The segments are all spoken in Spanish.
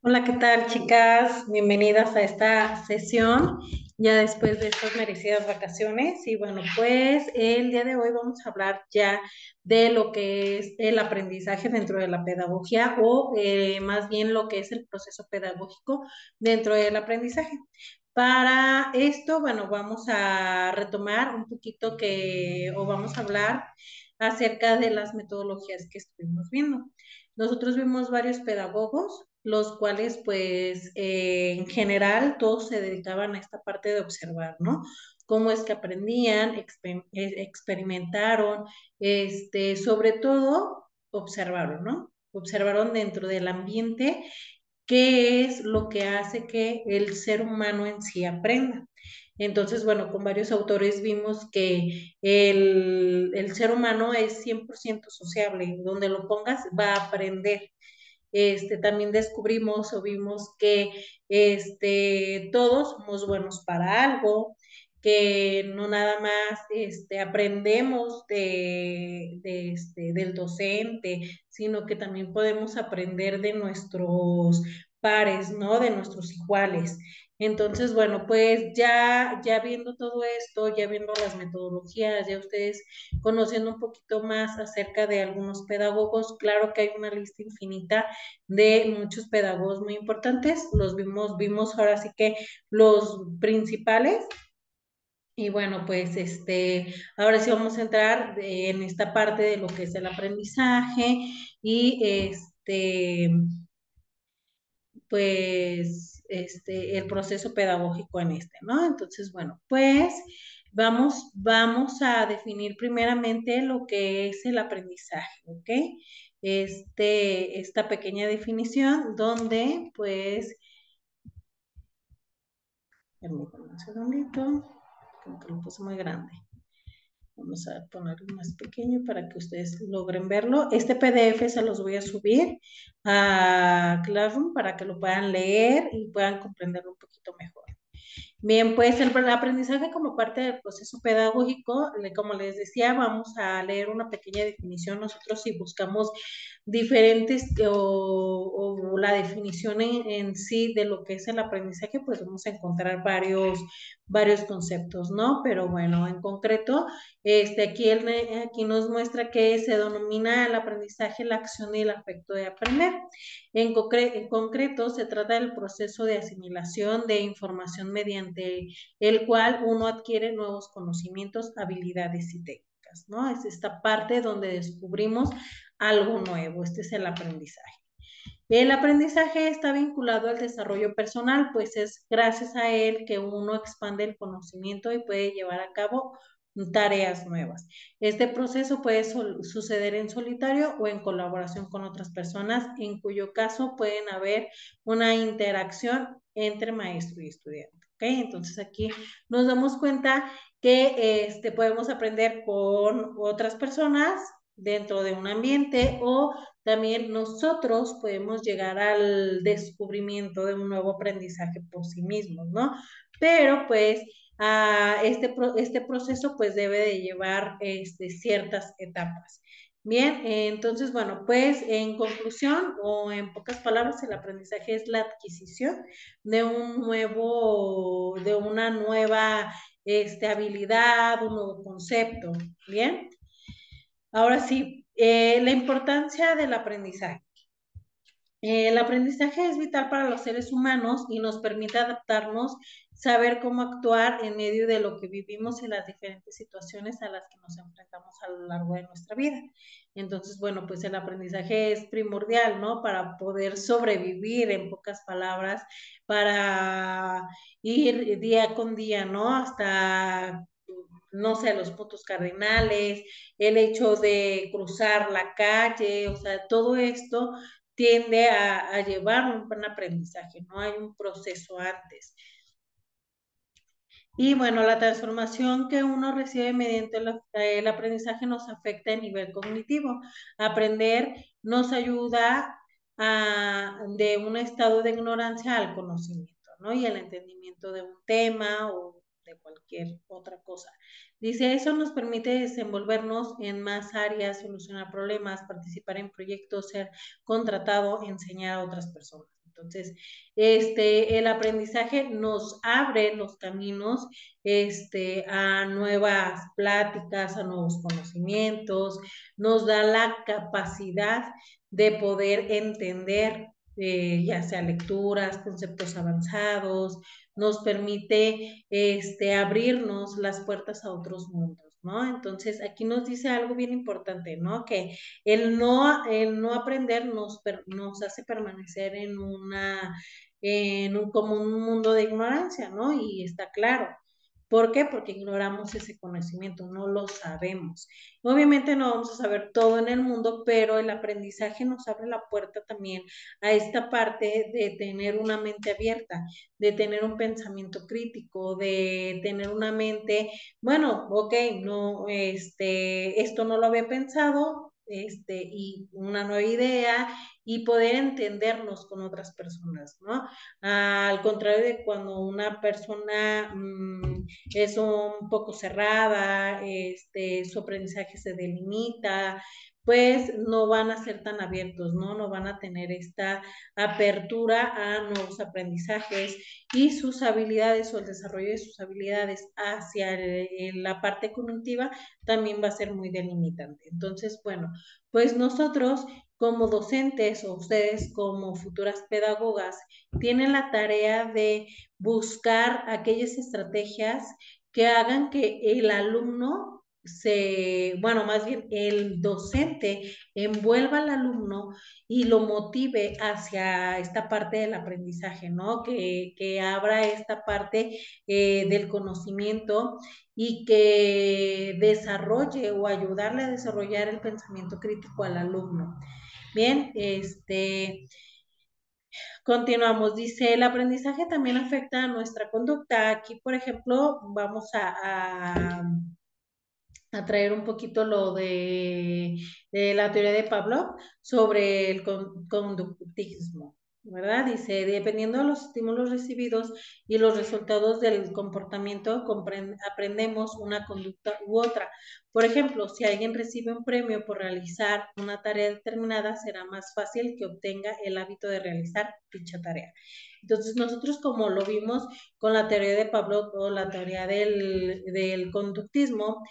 Hola, ¿qué tal, chicas? Bienvenidas a esta sesión, ya después de estas merecidas vacaciones. Y bueno, pues el día de hoy vamos a hablar ya de lo que es el aprendizaje dentro de la pedagogía o más bien lo que es el proceso pedagógico dentro del aprendizaje. Para esto, bueno, vamos a retomar un poquito o vamos a hablar acerca de las metodologías que estuvimos viendo. Nosotros vimos varios pedagogos, los cuales pues en general todos se dedicaban a esta parte de observar, ¿no? Cómo es que aprendían, experimentaron, sobre todo observaron, ¿no? Observaron dentro del ambiente qué es lo que hace que el ser humano en sí aprenda. Entonces, bueno, con varios autores vimos que el ser humano es 100% sociable, donde lo pongas va a aprender. También descubrimos o vimos que todos somos buenos para algo, que no nada más aprendemos del docente, sino que también podemos aprender de nuestros pares, ¿no? De nuestros iguales. Entonces, bueno, pues ya viendo todo esto, ya viendo las metodologías, ya ustedes conociendo un poquito más acerca de algunos pedagogos, claro que hay una lista infinita de muchos pedagogos muy importantes, vimos ahora sí que los principales. Y bueno, pues ahora sí vamos a entrar en esta parte de lo que es el aprendizaje y el proceso pedagógico en ¿no? Entonces, bueno, pues vamos a definir primeramente lo que es el aprendizaje, ¿ok? Esta pequeña definición donde, pues, permítanme un segundito, como que lo puse muy grande. Vamos a ponerlo más pequeño para que ustedes logren verlo. Este PDF se los voy a subir a Classroom para que lo puedan leer y puedan comprenderlo un poquito mejor. Bien, pues el aprendizaje como parte del proceso pedagógico, como les decía, vamos a leer una pequeña definición. Nosotros si buscamos diferentes o la definición en sí de lo que es el aprendizaje, pues vamos a encontrar varios conceptos, ¿no? Pero bueno, en concreto, aquí nos muestra que se denomina el aprendizaje la acción y el afecto de aprender. En concreto, se trata del proceso de asimilación de información mediante el cual uno adquiere nuevos conocimientos, habilidades y técnicas, ¿no? Es esta parte donde descubrimos algo nuevo. Este es el aprendizaje. El aprendizaje está vinculado al desarrollo personal, pues es gracias a él que uno expande el conocimiento y puede llevar a cabo tareas nuevas. Este proceso puede suceder en solitario o en colaboración con otras personas, en cuyo caso pueden haber una interacción entre maestro y estudiante. ¿Ok? Entonces aquí nos damos cuenta que podemos aprender con otras personas dentro de un ambiente o también nosotros podemos llegar al descubrimiento de un nuevo aprendizaje por sí mismos, ¿no? Pero pues este proceso pues debe de llevar ciertas etapas. Bien, entonces, bueno, pues en conclusión o en pocas palabras, el aprendizaje es la adquisición de una nueva habilidad, un nuevo concepto. Bien, ahora sí, la importancia del aprendizaje. El aprendizaje es vital para los seres humanos y nos permite adaptarnos, saber cómo actuar en medio de lo que vivimos y las diferentes situaciones a las que nos enfrentamos a lo largo de nuestra vida. Entonces, bueno, pues el aprendizaje es primordial, ¿no? Para poder sobrevivir, en pocas palabras, para ir día con día, ¿no? Hasta no sé, los puntos cardinales, el hecho de cruzar la calle, o sea, todo esto tiende a llevar un aprendizaje, no hay un proceso antes. Y bueno, la transformación que uno recibe mediante el aprendizaje nos afecta a nivel cognitivo. Aprender nos ayuda de un estado de ignorancia al conocimiento, ¿no? Y el entendimiento de un tema o de cualquier otra cosa. Dice, eso nos permite desenvolvernos en más áreas, solucionar problemas, participar en proyectos, ser contratado, enseñar a otras personas. Entonces, el aprendizaje nos abre los caminos, a nuevas pláticas, a nuevos conocimientos, nos da la capacidad de poder entender, ya sea lecturas, conceptos avanzados, nos permite, abrirnos las puertas a otros mundos, ¿no? Entonces, aquí nos dice algo bien importante, ¿no? Que el no aprender nos hace permanecer como un mundo de ignorancia, ¿no? Y está claro. ¿Por qué? Porque ignoramos ese conocimiento, no lo sabemos. Obviamente no vamos a saber todo en el mundo, pero el aprendizaje nos abre la puerta también a esta parte de tener una mente abierta, de tener un pensamiento crítico, de tener una mente, bueno, ok, no, esto no lo había pensado, y una nueva idea y poder entendernos con otras personas, ¿no? Al contrario de cuando una persona es un poco cerrada, su aprendizaje se delimita, pues no van a ser tan abiertos, ¿no? No van a tener esta apertura a nuevos aprendizajes y sus habilidades o el desarrollo de sus habilidades hacia la parte cognitiva también va a ser muy delimitante. Entonces, bueno, pues nosotros como docentes o ustedes como futuras pedagogas tienen la tarea de buscar aquellas estrategias que hagan que el alumno bueno, más bien el docente envuelva al alumno y lo motive hacia esta parte del aprendizaje, ¿no? Que abra esta parte del conocimiento y que desarrolle o ayudarle a desarrollar el pensamiento crítico al alumno. Bien, continuamos. Dice, el aprendizaje también afecta a nuestra conducta. Aquí, por ejemplo, vamos a traer un poquito lo de la teoría de Pavlov sobre el conductismo, ¿verdad? Dice, dependiendo de los estímulos recibidos y los resultados del comportamiento, aprendemos una conducta u otra. Por ejemplo, si alguien recibe un premio por realizar una tarea determinada, será más fácil que obtenga el hábito de realizar dicha tarea. Entonces, nosotros como lo vimos con la teoría de Pavlov o la teoría del conductismo,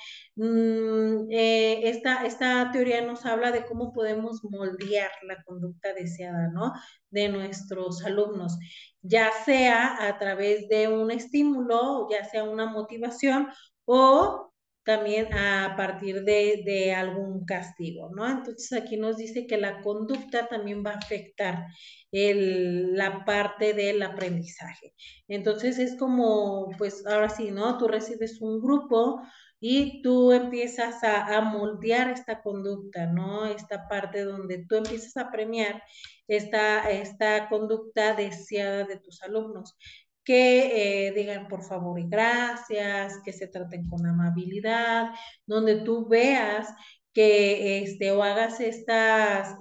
esta teoría nos habla de cómo podemos moldear la conducta deseada, ¿no? De nuestros alumnos, ya sea a través de un estímulo, ya sea una motivación o también a partir de algún castigo, ¿no? Entonces aquí nos dice que la conducta también va a afectar la parte del aprendizaje. Entonces es como, pues ahora sí, ¿no? Tú recibes un grupo y tú empiezas a moldear esta conducta, ¿no? Esta parte donde tú empiezas a premiar esta conducta deseada de tus alumnos. Que digan por favor y gracias, que se traten con amabilidad, donde tú veas que o hagas estos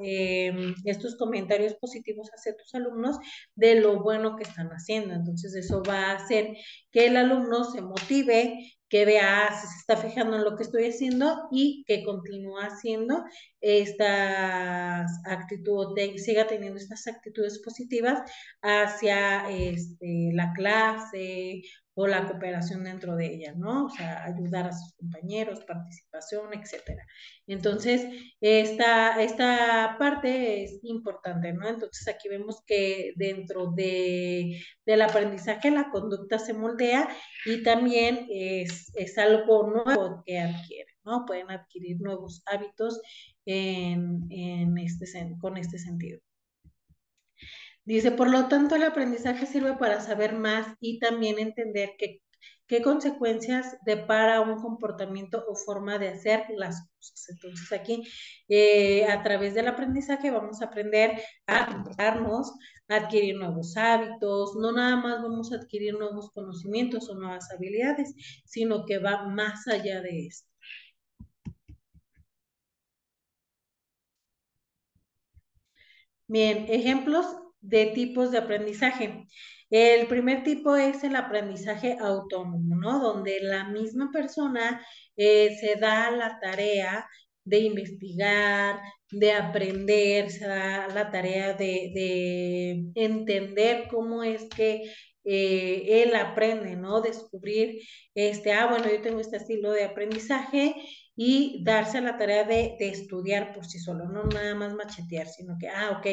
comentarios positivos hacia tus alumnos de lo bueno que están haciendo. Entonces eso va a hacer que el alumno se motive, que vea si se está fijando en lo que estoy haciendo y que continúe haciendo estas actitudes, siga teniendo estas actitudes positivas hacia la clase o la cooperación dentro de ella, ¿no? O sea, ayudar a sus compañeros, participación, etcétera. Entonces, esta parte es importante, ¿no? Entonces, aquí vemos que dentro del aprendizaje la conducta se moldea y también es algo nuevo que adquiere, ¿no? Pueden adquirir nuevos hábitos con este sentido. Dice, por lo tanto, el aprendizaje sirve para saber más y también entender qué consecuencias depara un comportamiento o forma de hacer las cosas. Entonces, aquí, a través del aprendizaje, vamos a aprender a comportarnos, a adquirir nuevos hábitos, no nada más vamos a adquirir nuevos conocimientos o nuevas habilidades, sino que va más allá de esto. Bien, ejemplos de tipos de aprendizaje. El primer tipo es el aprendizaje autónomo, ¿no? Donde la misma persona se da la tarea de investigar, de aprender, se da la tarea de entender cómo es que él aprende, ¿no? Descubrir, bueno, yo tengo este estilo de aprendizaje y darse a la tarea de estudiar por sí solo, no nada más machetear, sino que, ok,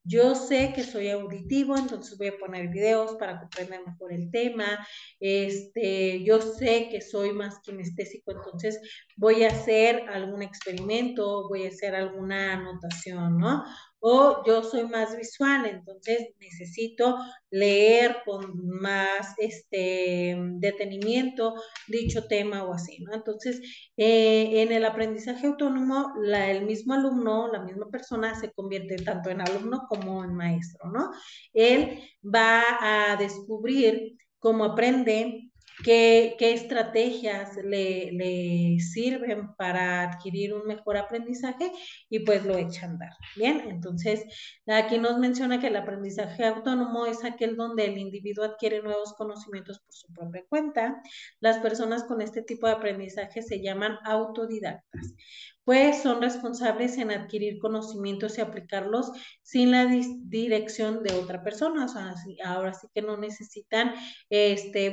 yo sé que soy auditivo, entonces voy a poner videos para comprender mejor el tema, yo sé que soy más kinestésico, entonces voy a hacer algún experimento, voy a hacer alguna anotación, ¿no? O yo soy más visual, entonces necesito leer con más detenimiento dicho tema o así, ¿no? Entonces, en el aprendizaje autónomo, el mismo alumno, la misma persona se convierte tanto en alumno como en maestro, ¿no? Él va a descubrir cómo aprende, qué estrategias le sirven para adquirir un mejor aprendizaje y pues lo echa a andar. Bien, entonces aquí nos menciona que el aprendizaje autónomo es aquel donde el individuo adquiere nuevos conocimientos por su propia cuenta. Las personas con este tipo de aprendizaje se llaman autodidactas, pues son responsables en adquirir conocimientos y aplicarlos sin la dirección de otra persona. O sea, ahora sí que no necesitan,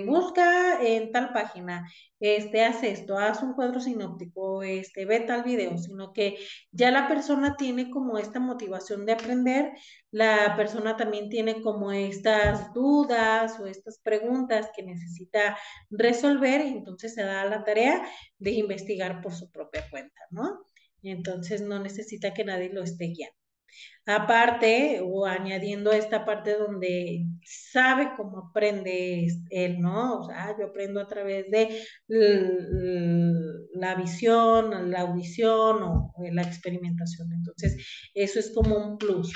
busca en tal página, haz esto, haz un cuadro sinóptico, ve tal video, sino que ya la persona tiene como esta motivación de aprender, la persona también tiene como estas dudas o estas preguntas que necesita resolver y entonces se da la tarea de investigar por su propia cuenta, ¿no? Entonces no necesita que nadie lo esté guiando. Aparte, o añadiendo esta parte donde sabe cómo aprende él, ¿no? O sea, yo aprendo a través de la visión, la audición o la experimentación. Entonces, eso es como un plus.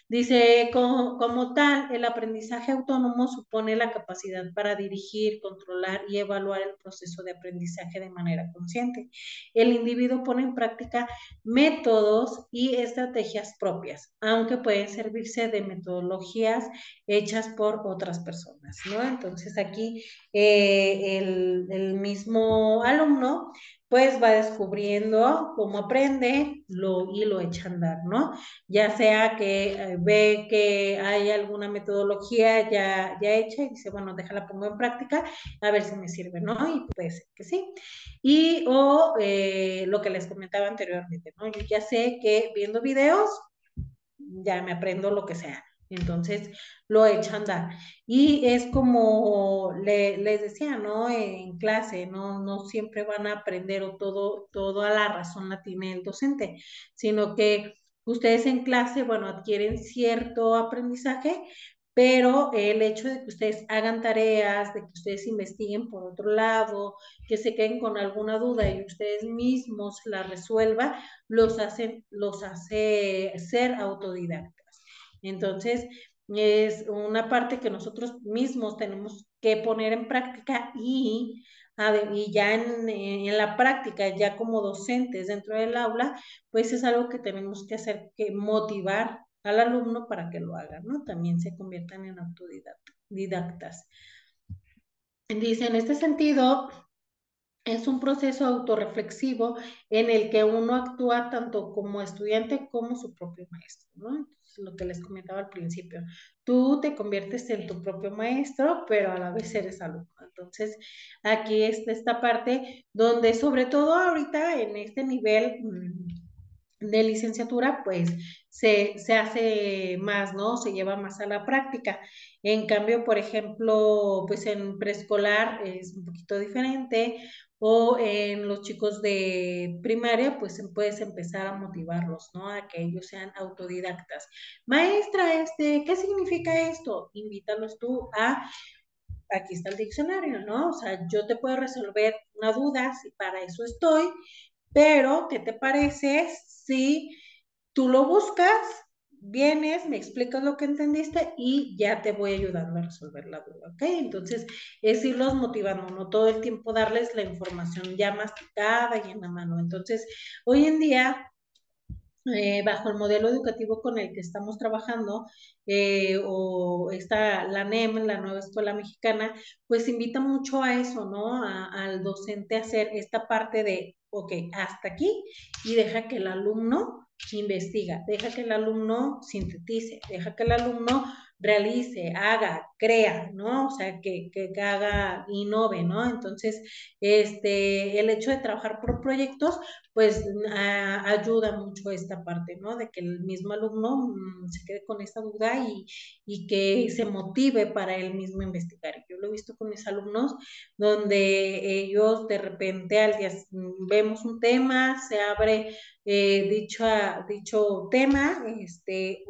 Dice, como tal, el aprendizaje autónomo supone la capacidad para dirigir, controlar y evaluar el proceso de aprendizaje de manera consciente. El individuo pone en práctica métodos y estrategias propias, aunque pueden servirse de metodologías hechas por otras personas, ¿no? Entonces aquí el mismo alumno pues va descubriendo cómo aprende y lo echa a andar, ¿no? Ya sea que ve que hay alguna metodología ya hecha y dice, bueno, déjala pongo en práctica a ver si me sirve, ¿no? Y puede ser que sí. Y o lo que les comentaba anteriormente, ¿no? Yo ya sé que viendo videos ya me aprendo lo que sea. Entonces lo echa a andar. Y es como les decía, ¿no? En clase, no siempre van a aprender o toda la razón la tiene el docente, sino que ustedes en clase, bueno, adquieren cierto aprendizaje, pero el hecho de que ustedes hagan tareas, de que ustedes investiguen por otro lado, que se queden con alguna duda y ustedes mismos la resuelvan, los hace ser autodidactas. Entonces, es una parte que nosotros mismos tenemos que poner en práctica y ya en la práctica, ya como docentes dentro del aula, pues es algo que tenemos que hacer, que motivar al alumno para que lo haga, ¿no? También se conviertan en autodidactas. Dice, en este sentido, es un proceso autorreflexivo en el que uno actúa tanto como estudiante como su propio maestro, ¿no? Entonces, lo que les comentaba al principio, tú te conviertes en tu propio maestro, pero a la vez eres alumno. Entonces, aquí está esta parte donde sobre todo ahorita en este nivel de licenciatura, pues se hace más, ¿no? Se lleva más a la práctica. En cambio, por ejemplo, pues en preescolar es un poquito diferente o en los chicos de primaria, pues puedes empezar a motivarlos, ¿no? A que ellos sean autodidactas. Maestra, ¿qué significa esto? Invítalos tú aquí está el diccionario, ¿no? O sea, yo te puedo resolver una duda, si para eso estoy, pero ¿qué te parece si tú lo buscas, vienes, me explicas lo que entendiste y ya te voy ayudando a resolver la duda, ¿ok? Entonces, es irlos motivando, no todo el tiempo darles la información ya masticada y en la mano. Entonces, hoy en día bajo el modelo educativo con el que estamos trabajando, o está la NEM, la Nueva Escuela Mexicana, pues invita mucho a eso, ¿no? Al docente a hacer esta parte de ok, hasta aquí, y deja que el alumno investiga, deja que el alumno sintetice, deja que el alumno realice, haga, crea, ¿no? O sea, que haga, innove, ¿no? Entonces, el hecho de trabajar por proyectos, pues ayuda mucho esta parte, ¿no? De que el mismo alumno se quede con esta duda y que se motive para él mismo investigar. Yo lo he visto con mis alumnos, donde ellos de repente al día vemos un tema, se abre dicho tema,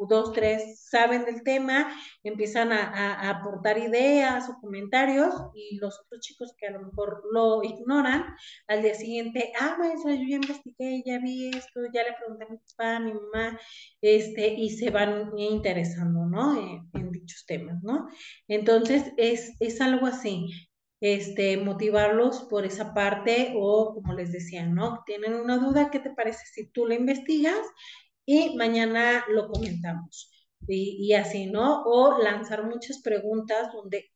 dos, tres saben del tema, empiezan a aportar ideas o comentarios y los otros chicos que a lo mejor lo ignoran, al día siguiente, maestra, yo ya investigué, ya vi esto, ya le pregunté a mi papá, a mi mamá, y se van interesando, ¿no? En dichos temas, ¿no? Entonces, es algo así, motivarlos por esa parte o como les decía, ¿no? Tienen una duda, ¿qué te parece si tú la investigas y mañana lo comentamos? Y así, ¿no? O lanzar muchas preguntas donde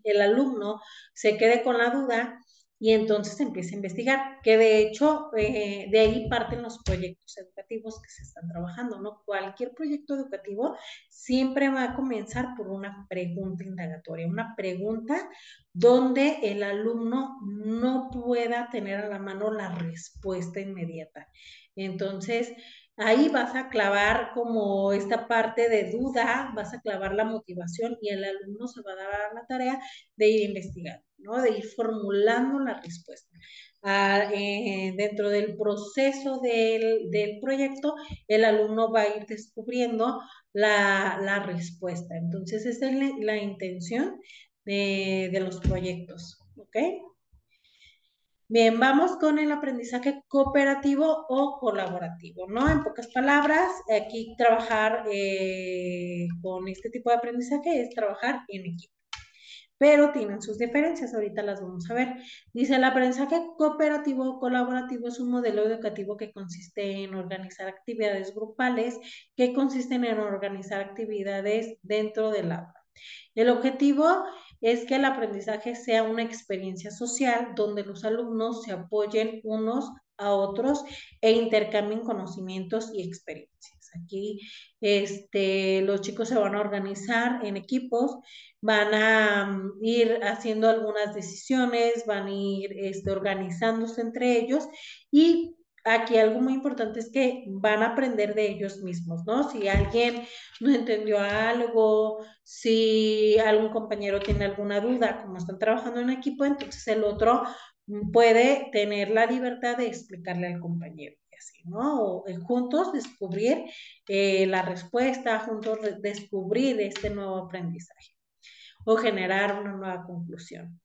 el alumno se quede con la duda y entonces empiece a investigar, que de hecho de ahí parten los proyectos educativos que se están trabajando, ¿no? Cualquier proyecto educativo siempre va a comenzar por una pregunta indagatoria, una pregunta donde el alumno no pueda tener a la mano la respuesta inmediata. Entonces, ahí vas a clavar como esta parte de duda, vas a clavar la motivación y el alumno se va a dar la tarea de ir investigando, ¿no? De ir formulando la respuesta. Dentro del proceso del proyecto, el alumno va a ir descubriendo la respuesta. Entonces, esa es la intención de los proyectos, ¿ok? Bien, vamos con el aprendizaje cooperativo o colaborativo, ¿no? En pocas palabras, aquí trabajar con este tipo de aprendizaje es trabajar en equipo, pero tienen sus diferencias, ahorita las vamos a ver. Dice, el aprendizaje cooperativo o colaborativo es un modelo educativo que consiste en organizar actividades grupales, que consisten en organizar actividades dentro del aula. El objetivo es que el aprendizaje sea una experiencia social donde los alumnos se apoyen unos a otros e intercambien conocimientos y experiencias. Aquí los chicos se van a organizar en equipos, van a ir haciendo algunas decisiones, van a ir organizándose entre ellos y aquí algo muy importante es que van a aprender de ellos mismos, ¿no? Si alguien no entendió algo, si algún compañero tiene alguna duda, como están trabajando en equipo, entonces el otro puede tener la libertad de explicarle al compañero, y así, ¿no? O juntos descubrir la respuesta, juntos descubrir este nuevo aprendizaje o generar una nueva conclusión.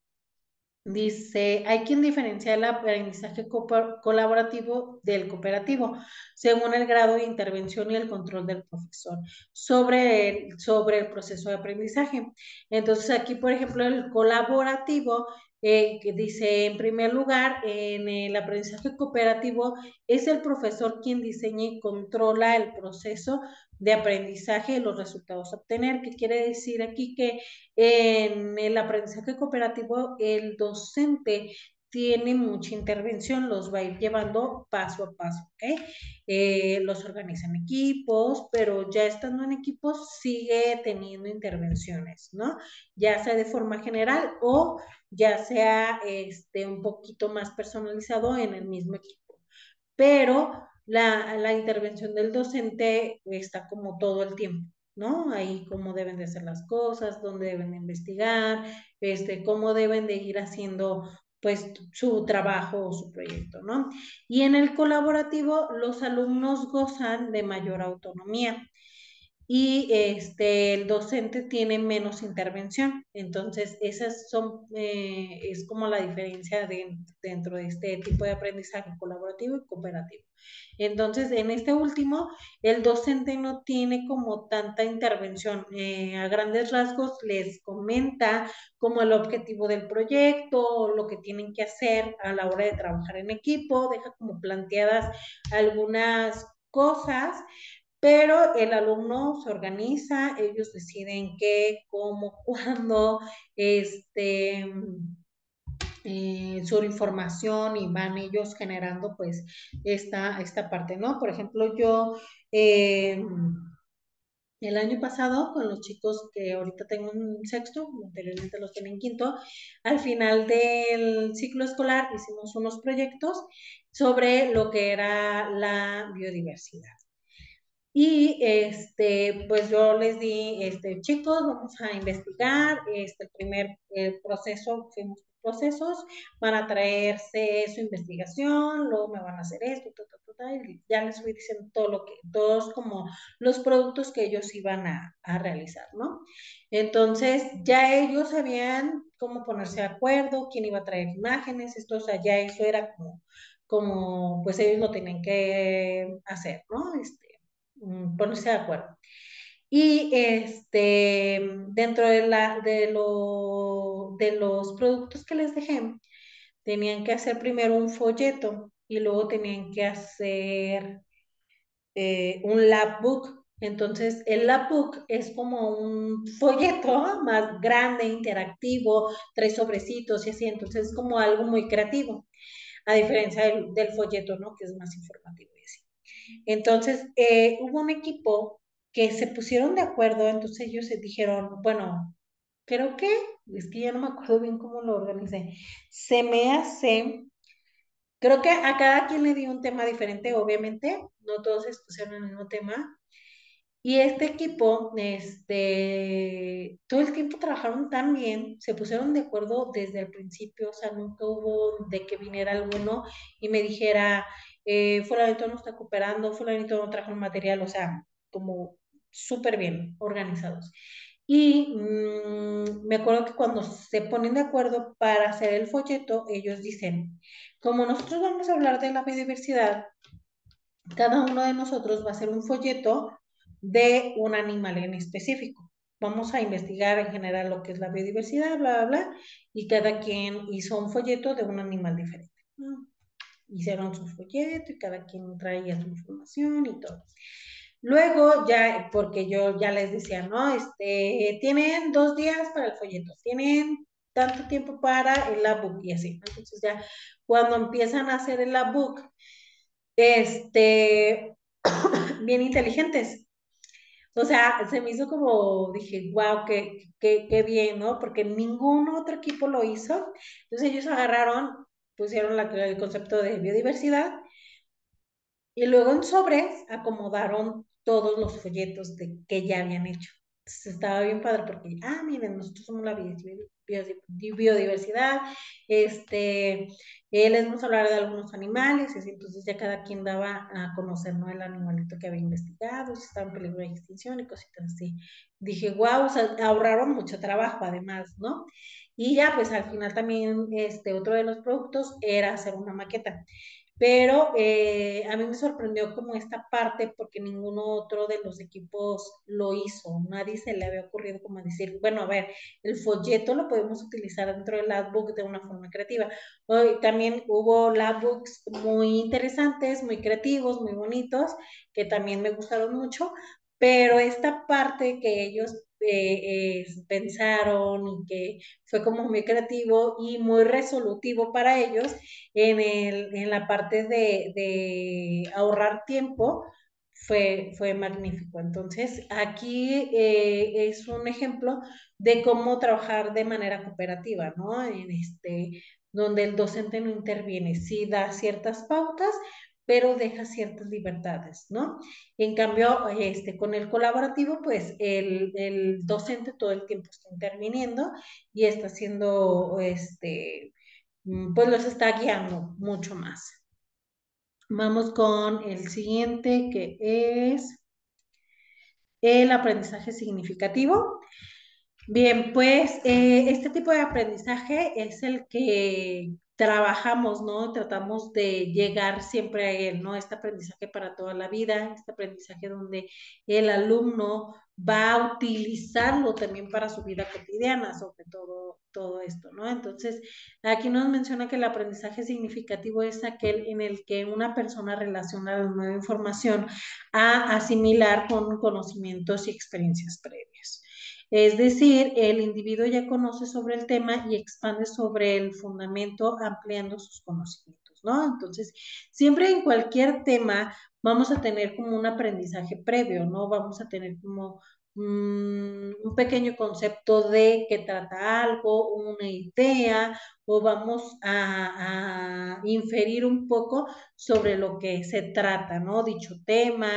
Dice, hay quien diferencia el aprendizaje colaborativo del cooperativo, según el grado de intervención y el control del profesor sobre el proceso de aprendizaje. Entonces, aquí, por ejemplo, el colaborativo, que dice, en primer lugar, en el aprendizaje cooperativo, es el profesor quien diseña y controla el proceso de aprendizaje y los resultados a obtener. ¿Qué quiere decir aquí? Que en el aprendizaje cooperativo, el docente tiene mucha intervención, los va a ir llevando paso a paso, ¿ok? Los organiza en equipos, pero ya estando en equipos sigue teniendo intervenciones, ¿no? Ya sea de forma general o ya sea un poquito más personalizado en el mismo equipo. Pero la intervención del docente está como todo el tiempo, ¿no? Ahí cómo deben de hacer las cosas, dónde deben de investigar, cómo deben de ir haciendo pues su trabajo o su proyecto, ¿no? Y en el colaborativo los alumnos gozan de mayor autonomía y el docente tiene menos intervención. Entonces, esas son, es como la diferencia dentro de este tipo de aprendizaje colaborativo y cooperativo. Entonces, en este último, el docente no tiene como tanta intervención. A grandes rasgos les comenta como el objetivo del proyecto, lo que tienen que hacer a la hora de trabajar en equipo, deja como planteadas algunas cosas, pero el alumno se organiza, ellos deciden qué, cómo, cuándo, su información y van ellos generando pues esta parte, ¿no? Por ejemplo, yo eh, el año pasado con los chicos que ahorita tengo en sexto, anteriormente los tenía en quinto, al final del ciclo escolar hicimos unos proyectos sobre lo que era la biodiversidad. Y pues yo les di, chicos, vamos a investigar, el primer proceso, fuimos procesos, van a traerse su investigación, luego me van a hacer esto, y ya les fui diciendo todo lo que, todos como los productos que ellos iban a realizar, ¿no? Entonces, ya ellos sabían cómo ponerse de acuerdo, quién iba a traer imágenes, esto, o sea, ya eso era como pues ellos lo tenían que hacer, ¿no? Ponerse de acuerdo. Y dentro de los productos que les dejé, tenían que hacer primero un folleto y luego tenían que hacer un labbook. Entonces, el labbook es como un folleto más grande, interactivo, tres sobrecitos y así. Entonces, es como algo muy creativo, a diferencia del folleto, ¿no? Que es más informativo y así. Entonces, hubo un equipo que se pusieron de acuerdo, entonces ellos se dijeron, bueno, creo que, es que ya no me acuerdo bien cómo lo organicé, se me hace, creo que a cada quien le di un tema diferente, obviamente, no todos se pusieron en el mismo tema, y este equipo, todo el tiempo trabajaron tan bien, se pusieron de acuerdo desde el principio, o sea, nunca hubo de que viniera alguno y me dijera, fulanito no está cooperando, fulanito no trajo el material, o sea, como súper bien organizados. Y me acuerdo que cuando se ponen de acuerdo para hacer el folleto, ellos dicen, como nosotros vamos a hablar de la biodiversidad, cada uno de nosotros va a hacer un folleto de un animal en específico. Vamos a investigar en general lo que es la biodiversidad, bla, bla, bla, y cada quien hizo un folleto de un animal diferente. Hicieron su folleto y cada quien traía su información y todo. Luego ya, porque yo ya les decía, ¿no? Tienen 2 días para el folleto, tienen tanto tiempo para el labbook y así, ¿no? Entonces ya cuando empiezan a hacer el labbook, este, bien inteligentes. O sea, se me hizo como, dije, wow, qué bien, ¿no? Porque ningún otro equipo lo hizo. Entonces ellos agarraron, pusieron el concepto de biodiversidad y luego en sobres acomodaron todos los folletos que ya habían hecho. Entonces estaba bien padre porque, miren, nosotros somos la biodiversidad, les vamos a hablar de algunos animales, y así, entonces ya cada quien daba a conocer, ¿no? El animalito que había investigado, si estaba en peligro de extinción y cositas así. Dije, wow, o sea, ahorraron mucho trabajo además, ¿no? Y ya, pues al final también, otro de los productos era hacer una maqueta. Pero a mí me sorprendió como esta parte porque ninguno otro de los equipos lo hizo. Nadie se le había ocurrido como decir, bueno, a ver, el folleto lo podemos utilizar dentro del labbook de una forma creativa. Hoy también hubo labbooks muy interesantes, muy creativos, muy bonitos, que también me gustaron mucho, pero esta parte que ellos pensaron y que fue como muy creativo y muy resolutivo para ellos en la parte de ahorrar tiempo, fue magnífico. Entonces, aquí es un ejemplo de cómo trabajar de manera cooperativa, ¿no? Donde el docente no interviene, sí da ciertas pautas, pero deja ciertas libertades, ¿no? En cambio, con el colaborativo, pues el docente todo el tiempo está interviniendo y está haciendo, pues los está guiando mucho más. Vamos con el siguiente, que es el aprendizaje significativo. Bien, pues este tipo de aprendizaje es el que trabajamos, ¿no? Tratamos de llegar siempre a él, ¿no? Este aprendizaje para toda la vida, este aprendizaje donde el alumno va a utilizarlo también para su vida cotidiana, sobre todo esto, ¿no? Entonces, aquí nos menciona que el aprendizaje significativo es aquel en el que una persona relaciona la nueva información a asimilar con conocimientos y experiencias previas. Es decir, el individuo ya conoce sobre el tema y expande sobre el fundamento ampliando sus conocimientos, ¿no? Entonces, siempre en cualquier tema vamos a tener como un aprendizaje previo, ¿no? Vamos a tener como un pequeño concepto de qué trata algo, una idea, o vamos a inferir un poco sobre lo que se trata, ¿no? Dicho tema,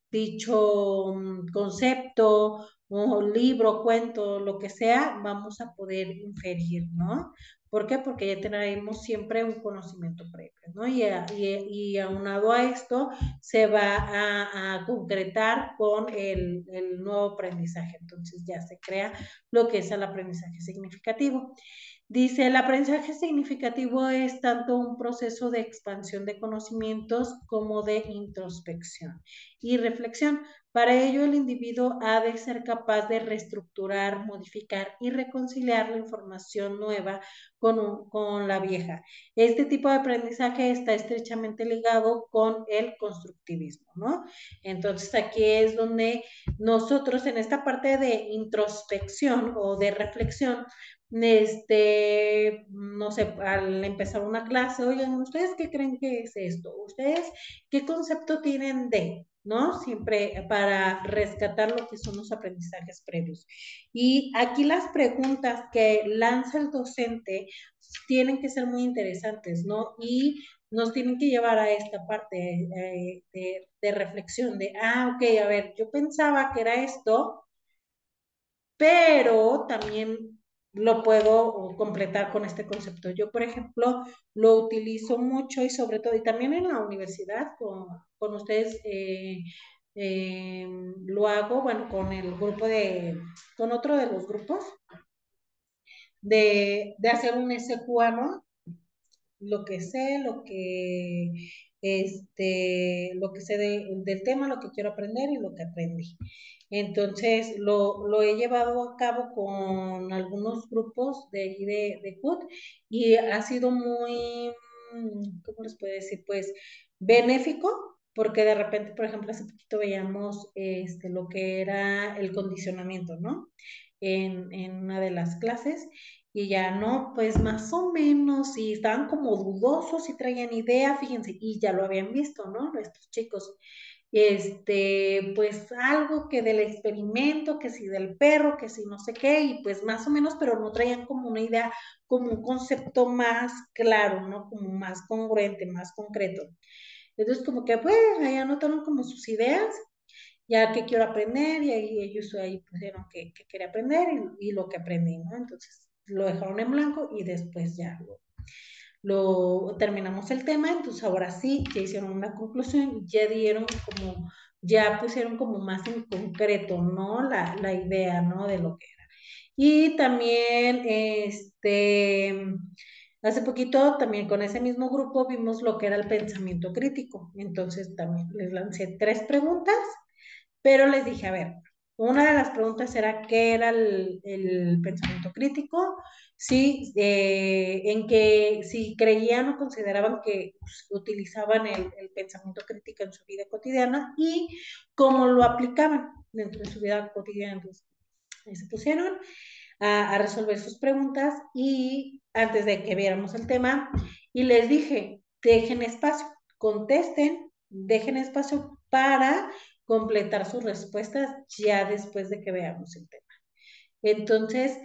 dicho concepto, o libro, cuento, lo que sea, vamos a poder inferir, ¿no? ¿Por qué? Porque ya tenemos siempre un conocimiento previo, ¿no? Y aunado a esto, se va a concretar con el nuevo aprendizaje. Entonces ya se crea lo que es el aprendizaje significativo. Dice, el aprendizaje significativo es tanto un proceso de expansión de conocimientos como de introspección y reflexión. Para ello, el individuo ha de ser capaz de reestructurar, modificar y reconciliar la información nueva con la vieja. Este tipo de aprendizaje está estrechamente ligado con el constructivismo, ¿no? Entonces, aquí es donde nosotros en esta parte de introspección o de reflexión, no sé, al empezar una clase, oigan, ¿ustedes qué creen que es esto? ¿Ustedes qué concepto tienen de, ¿no? Siempre para rescatar lo que son los aprendizajes previos. Y aquí las preguntas que lanza el docente tienen que ser muy interesantes, ¿no? Y nos tienen que llevar a esta parte de reflexión, de, ok, a ver, yo pensaba que era esto, pero también lo puedo completar con este concepto. Yo, por ejemplo, lo utilizo mucho y sobre todo, y también en la universidad, con ustedes lo hago, bueno, con el grupo con otro de los grupos, de hacer un SQA, ¿no? Lo que sé, lo que sé del tema, lo que quiero aprender y lo que aprendí. Entonces, lo he llevado a cabo con algunos grupos de CUT y ha sido muy, ¿cómo les puedo decir? Pues benéfico, porque de repente, por ejemplo, hace poquito veíamos lo que era el condicionamiento, ¿no? En una de las clases y ya no, pues más o menos, y estaban como dudosos y traían idea, fíjense, y ya lo habían visto, ¿no? Estos chicos. Pues algo que del experimento, que si del perro, que si no sé qué, y pues más o menos, pero no traían como una idea, como un concepto más claro, ¿no? Como más congruente, más concreto. Entonces, como que, pues, ahí anotaron como sus ideas, ya que quiero aprender, y ahí ellos ahí pusieron que quería aprender y lo que aprendí, ¿no? Entonces lo dejaron en blanco y después ya lo terminamos el tema, entonces ahora sí, ya hicieron una conclusión, ya dieron como, ya pusieron como más en concreto, ¿no? La idea, ¿no? De lo que era. Y también, hace poquito, también con ese mismo grupo vimos lo que era el pensamiento crítico. Entonces también les lancé 3 preguntas, pero les dije, a ver, una de las preguntas era qué era el pensamiento crítico, en que si creían o consideraban que pues, utilizaban el pensamiento crítico en su vida cotidiana y cómo lo aplicaban dentro de su vida cotidiana. Entonces, ahí se pusieron a resolver sus preguntas y antes de que viéramos el tema, y les dije, dejen espacio, contesten, dejen espacio para completar sus respuestas ya después de que veamos el tema. Entonces,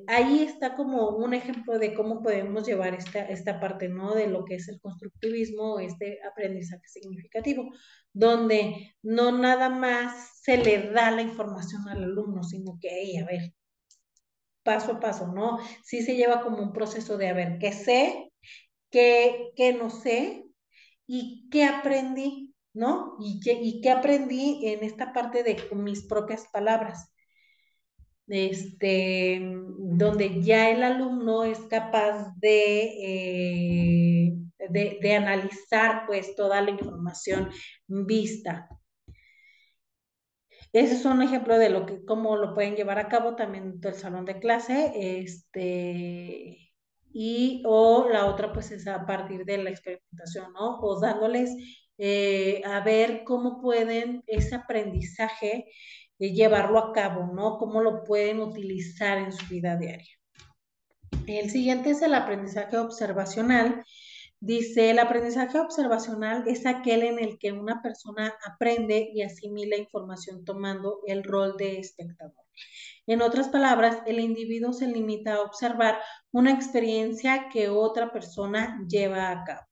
ahí está como un ejemplo de cómo podemos llevar esta parte, ¿no? De lo que es el constructivismo, este aprendizaje significativo, donde no nada más se le da la información al alumno, sino que, hey, a ver, paso a paso, ¿no? Sí se lleva como un proceso de, a ver, qué sé, qué no sé y qué aprendí, ¿no? Y qué aprendí en esta parte de mis propias palabras, donde ya el alumno es capaz de analizar pues toda la información vista. Ese es un ejemplo de cómo lo pueden llevar a cabo también todo el salón de clase, o la otra pues es a partir de la experimentación, ¿no? O dándoles a ver cómo pueden ese aprendizaje llevarlo a cabo, ¿no? Cómo lo pueden utilizar en su vida diaria. El siguiente es el aprendizaje observacional. Dice, el aprendizaje observacional es aquel en el que una persona aprende y asimila información tomando el rol de espectador. En otras palabras, el individuo se limita a observar una experiencia que otra persona lleva a cabo,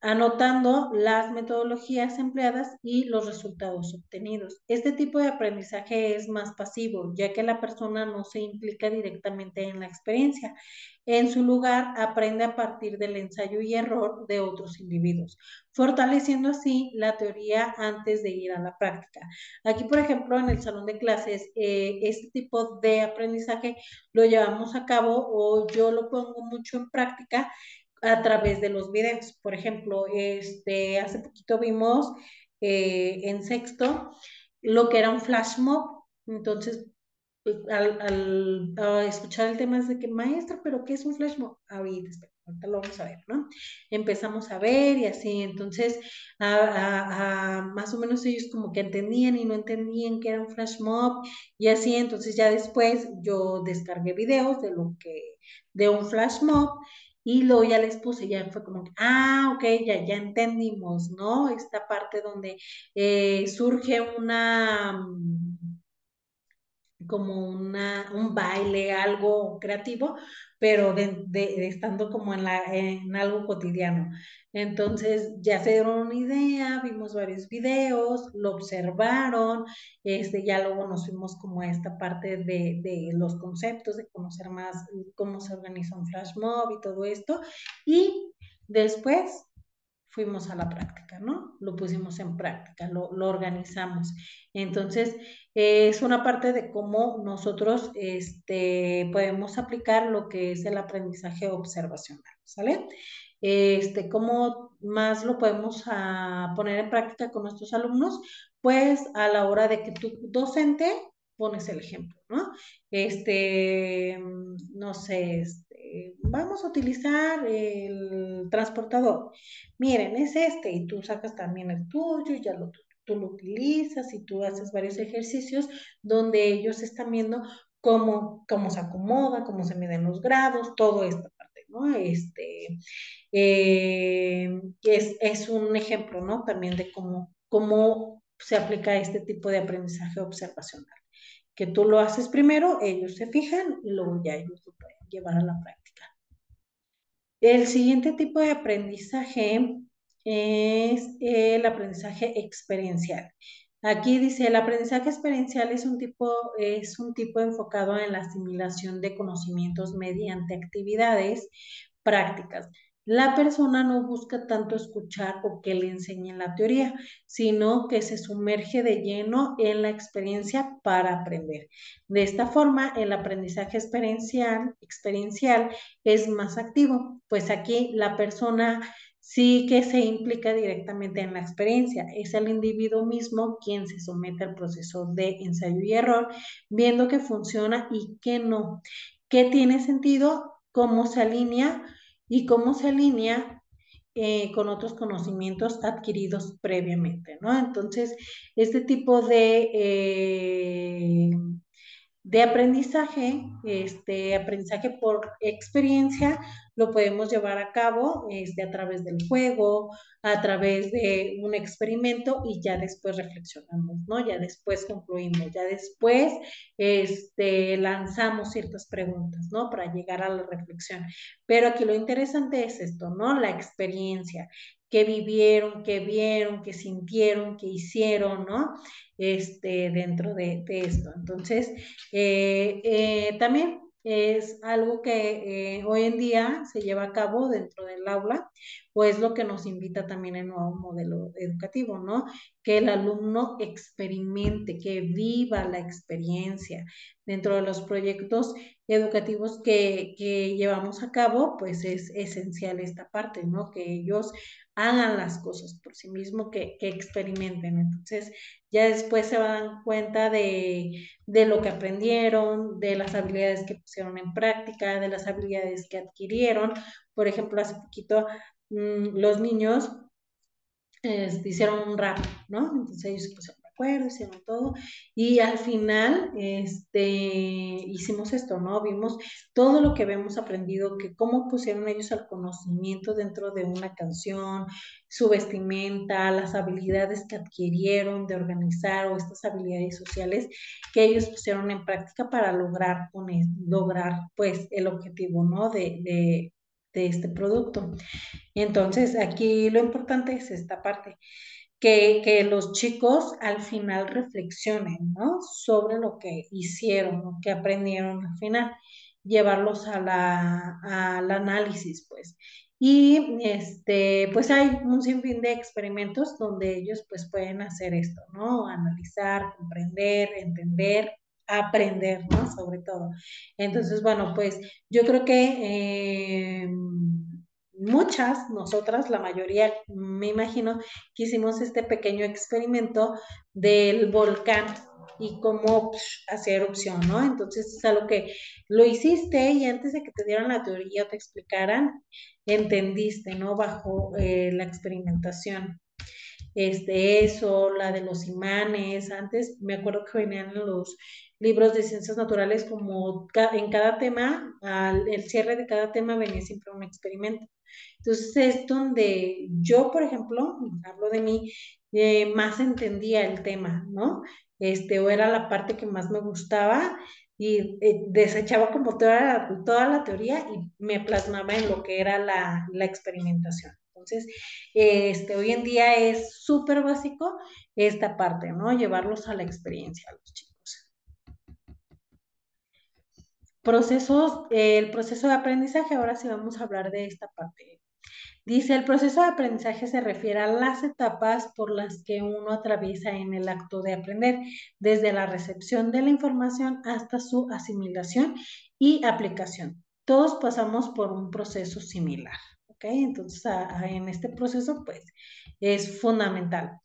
anotando las metodologías empleadas y los resultados obtenidos. Este tipo de aprendizaje es más pasivo, ya que la persona no se implica directamente en la experiencia. En su lugar, aprende a partir del ensayo y error de otros individuos, fortaleciendo así la teoría antes de ir a la práctica. Aquí, por ejemplo, en el salón de clases, este tipo de aprendizaje lo llevamos a cabo o yo lo pongo mucho en práctica a través de los videos. Por ejemplo, hace poquito vimos en sexto lo que era un flash mob. Entonces, al escuchar el tema es de que, maestra, ¿pero qué es un flash mob? Ahorita lo vamos a ver, ¿no? Empezamos a ver y así, entonces, más o menos ellos como que entendían y no entendían que era un flash mob y así, entonces ya después yo descargué videos de un flash mob y luego ya les puse, ya fue como que, ok, ya entendimos, ¿no? Esta parte donde surge como un baile, algo creativo, pero estando como en algo cotidiano. Entonces ya se dieron una idea, vimos varios videos, lo observaron, ya luego nos fuimos como a esta parte de los conceptos, de conocer más cómo se organiza un flash mob y todo esto, y después fuimos a la práctica, ¿no? Lo pusimos en práctica, lo organizamos. Entonces, es una parte de cómo nosotros podemos aplicar lo que es el aprendizaje observacional, ¿sale? ¿Cómo más lo podemos poner en práctica con nuestros alumnos? Pues a la hora de que tu docente pones el ejemplo, ¿no? No sé, vamos a utilizar el transportador. Miren, es y tú sacas también el tuyo, tú lo utilizas y tú haces varios ejercicios donde ellos están viendo cómo se acomoda, cómo se miden los grados, toda esta parte, ¿no? Es un ejemplo, ¿no? También de cómo se aplica este tipo de aprendizaje observacional. Que tú lo haces primero, ellos se fijan y luego ya ellos lo pueden llevar a la práctica. El siguiente tipo de aprendizaje es el aprendizaje experiencial. Aquí dice, el aprendizaje experiencial es un tipo enfocado en la asimilación de conocimientos mediante actividades prácticas. La persona no busca tanto escuchar o que le enseñen la teoría, sino que se sumerge de lleno en la experiencia para aprender. De esta forma, el aprendizaje experiencial es más activo, pues aquí la persona sí que se implica directamente en la experiencia. Es el individuo mismo quien se somete al proceso de ensayo y error, viendo qué funciona y qué no, qué tiene sentido, cómo se alinea y cómo se alinea con otros conocimientos adquiridos previamente, ¿no? Entonces, este tipo de aprendizaje, aprendizaje por experiencia, lo podemos llevar a cabo a través del juego, a través de un experimento y ya después reflexionamos, ¿no? Ya después concluimos, ya después lanzamos ciertas preguntas, ¿no? Para llegar a la reflexión. Pero aquí lo interesante es esto, ¿no? La experiencia, que vivieron, que vieron, que sintieron, que hicieron, ¿no? Dentro de esto. Entonces, también es algo que hoy en día se lleva a cabo dentro del aula, o es lo que nos invita también el nuevo modelo educativo, ¿no? Que el alumno experimente, que viva la experiencia. Dentro de los proyectos educativos que llevamos a cabo, pues es esencial esta parte, ¿no? Que ellos hagan las cosas por sí mismos, que experimenten. Entonces, ya después se dan cuenta de lo que aprendieron, de las habilidades que pusieron en práctica, de las habilidades que adquirieron. Por ejemplo, hace poquito los niños hicieron un rap, ¿no? Entonces ellos se pusieron de acuerdo, hicieron todo, y al final, hicimos esto, ¿no? Vimos todo lo que habíamos aprendido, que cómo pusieron ellos al conocimiento dentro de una canción, su vestimenta, las habilidades que adquirieron de organizar o estas habilidades sociales que ellos pusieron en práctica para lograr, lograr pues el objetivo, ¿no? De este producto. Entonces, aquí lo importante es esta parte, que los chicos al final reflexionen, ¿no? Sobre lo que hicieron, lo que aprendieron al final, llevarlos al análisis, pues. Y pues hay un sinfín de experimentos donde ellos pues pueden hacer esto, ¿no? Analizar, comprender, entender, aprender, ¿no? Sobre todo. Entonces, bueno, pues yo creo que muchas, nosotras, la mayoría, me imagino, que hicimos este pequeño experimento del volcán y cómo hacer erupción, ¿no? Entonces es algo que lo hiciste y antes de que te dieran la teoría o te explicaran, entendiste, ¿no? Bajo la experimentación. Eso, la de los imanes, antes me acuerdo que venían en los libros de ciencias naturales como en cada tema, el cierre de cada tema venía siempre un experimento. Entonces es donde yo, por ejemplo, hablo de mí, más entendía el tema, ¿no? O era la parte que más me gustaba y desechaba como toda la teoría y me plasmaba en lo que era la experimentación. Entonces, hoy en día es súper básico esta parte, ¿no? Llevarlos a la experiencia a los chicos. El proceso de aprendizaje, ahora sí vamos a hablar de esta parte. Dice, el proceso de aprendizaje se refiere a las etapas por las que uno atraviesa en el acto de aprender, desde la recepción de la información hasta su asimilación y aplicación. Todos pasamos por un proceso similar, ¿ok? Entonces, en este proceso, pues, es fundamental.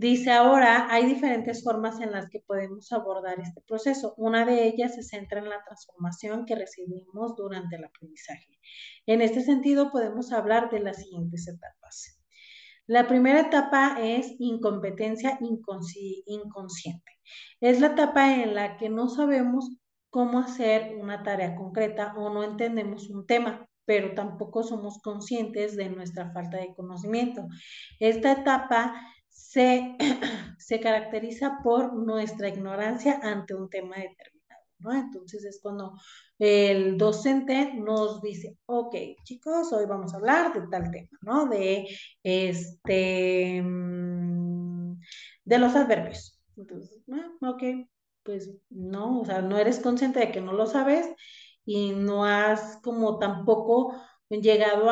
Dice, ahora hay diferentes formas en las que podemos abordar este proceso. Una de ellas se centra en la transformación que recibimos durante el aprendizaje. En este sentido, podemos hablar de las siguientes etapas. La primera etapa es incompetencia inconsciente. Es la etapa en la que no sabemos cómo hacer una tarea concreta o no entendemos un tema, pero tampoco somos conscientes de nuestra falta de conocimiento. Esta etapa se caracteriza por nuestra ignorancia ante un tema determinado, ¿no? Entonces es cuando el docente nos dice, ok, chicos, hoy vamos a hablar de tal tema, ¿no? Este, de los adverbios. Entonces, ok, pues no, o sea, no eres consciente de que no lo sabes y no has como tampoco llegado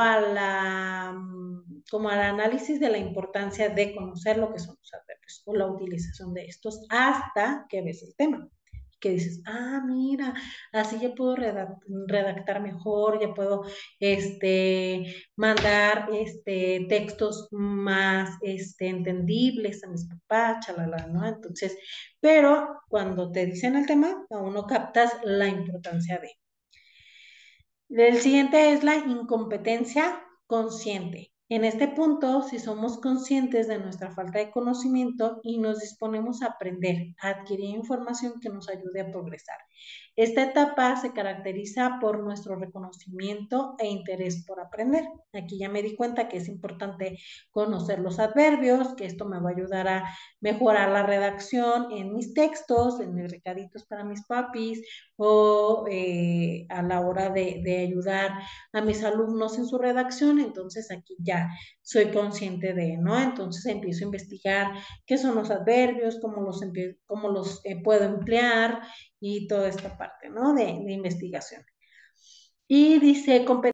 como al análisis de la importancia de conocer lo que son los adverbios o la utilización de estos hasta que ves el tema. Que dices, mira, así ya puedo redactar mejor, ya puedo mandar textos más entendibles a mis papás, chalala, ¿no? Entonces, pero cuando te dicen el tema, aún no captas la importancia de. El siguiente es la incompetencia consciente. En este punto, si somos conscientes de nuestra falta de conocimiento y nos disponemos a aprender, a adquirir información que nos ayude a progresar. Esta etapa se caracteriza por nuestro reconocimiento e interés por aprender. Aquí ya me di cuenta que es importante conocer los adverbios, que esto me va a ayudar a mejorar la redacción en mis textos, en mis recaditos para mis papis, o a la hora de ayudar a mis alumnos en su redacción, entonces aquí ya soy consciente de, ¿no? Entonces empiezo a investigar qué son los adverbios, cómo los puedo emplear y toda esta parte, ¿no? De investigación. Y dice,